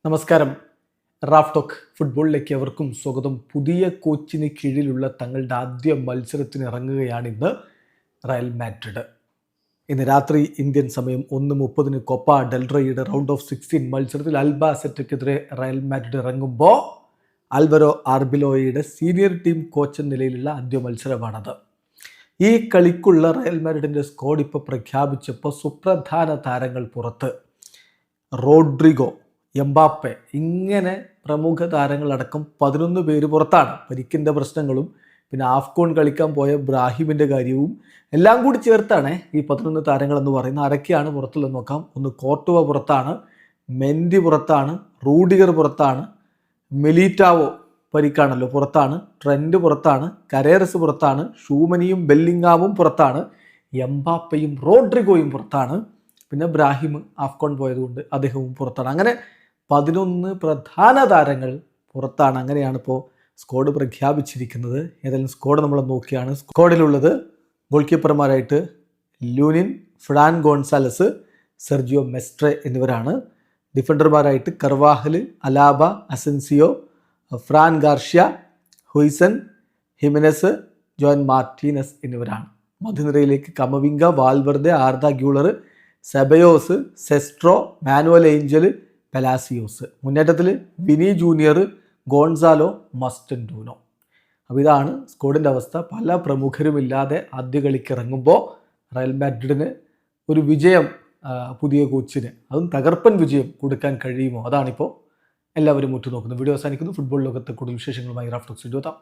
നമസ്കാരം. Raf talk ഫുട്ബോളിലേക്ക് അവർക്കും സ്വാഗതം. പുതിയ കോച്ചിന് കീഴിലുള്ള തങ്ങളുടെ ആദ്യ മത്സരത്തിന് ഇറങ്ങുകയാണ് ഇന്ന് റയൽ മാഡ്രിഡ്. ഇന്ന് രാത്രി ഇന്ത്യൻ സമയം 1:30 കൊപ്പ ഡെൽറയുടെ റൗണ്ട് ഓഫ് 16 മത്സരത്തിൽ അൽബാസെറ്റയ്ക്കെതിരെ റയൽ മാഡ്രിഡ് ഇറങ്ങുമ്പോൾ ആൽവരോ ആർബിലോയുടെ സീനിയർ ടീം കോച്ച് എന്ന നിലയിലുള്ള ആദ്യ മത്സരമാണത്. ഈ കളിക്കുള്ള റയൽ മാഡ്രിഡിൻ്റെ സ്ക്വാഡ് ഇപ്പോൾ പ്രഖ്യാപിച്ചപ്പോൾ സുപ്രധാന താരങ്ങൾ പുറത്ത്. റോഡ്രിഗോ, എംബാപ്പെ, ഇങ്ങനെ പ്രമുഖ താരങ്ങളടക്കം 11 പേര് പുറത്താണ്. പരിക്കിൻ്റെ പ്രശ്നങ്ങളും പിന്നെ ആഫ്കോൺ കളിക്കാൻ പോയ ബ്രാഹിമിൻ്റെ കാര്യവും എല്ലാം കൂടി ചേർത്താണ് ഈ 11 താരങ്ങളെന്ന് പറയുന്നത്. ആരൊക്കെയാണ് പുറത്തുള്ളത് നോക്കാം. ഒന്ന് കോർട്ടുവ പുറത്താണ്, മെൻഡി പുറത്താണ്, റൂഡിഗർ പുറത്താണ്, മെലീറ്റാവോ പരിക്കാണല്ലോ പുറത്താണ്, ട്രെൻഡ് പുറത്താണ്, കരേറസ് പുറത്താണ്, ഷൂമനിയും ബെല്ലിങ്ങാമും പുറത്താണ്, എംബാപ്പയും റോഡ്രിഗോയും പുറത്താണ്, പിന്നെ ബ്രാഹിം ആഫ്കോൺ പോയതുകൊണ്ട് അദ്ദേഹവും പുറത്താണ്. അങ്ങനെ 11 പ്രധാന താരങ്ങൾ പുറത്താണ്. അങ്ങനെയാണ് ഇപ്പോൾ സ്ക്വാഡ് പ്രഖ്യാപിച്ചിരിക്കുന്നത്. ഏതായാലും സ്ക്വാഡ് നമ്മൾ നോക്കിയാണ്. സ്ക്വാഡിലുള്ളത് ഗോൾ കീപ്പർമാരായിട്ട് Lunin, Fran Gonzalez, Sergio Mestre എന്നിവരാണ്. ഡിഫൻഡർമാരായിട്ട് Carvajal, Alaba, Asensio, Fran Garcia, Huijsen, Jimenez, Jon Martinez എന്നിവരാണ്. മധ്യനിരയിലേക്ക് Camavinga, Valverde, Arda Guler, Ceballos, Cestero, Manuel Angel, Palacios. മുന്നേറ്റത്തിൽ വിനി ജൂനിയർ, ഗോൺസാലോ, മസ്റ്റൻഡൂനോ. അപ്പോൾ ഇതാണ് സ്ക്വാഡിൻ്റെ അവസ്ഥ. പല പ്രമുഖരുമില്ലാതെ ആദ്യ കളിക്ക് ഇറങ്ങുമ്പോൾ റയൽ മാഡ്രിഡിന് ഒരു വിജയം പുതിയ കോച്ചിന്, അതും തകർപ്പൻ വിജയം കൊടുക്കാൻ കഴിയുമോ? അതാണിപ്പോൾ എല്ലാവരും ഉറ്റുനോക്കുന്നത്. വീഡിയോ അവസാനിക്കുന്നു. ഫുട്ബോൾ ലോകത്തെ കൂടുതൽ വിശേഷങ്ങളുമായി റാഫ് ടോക്സ് എത്താം.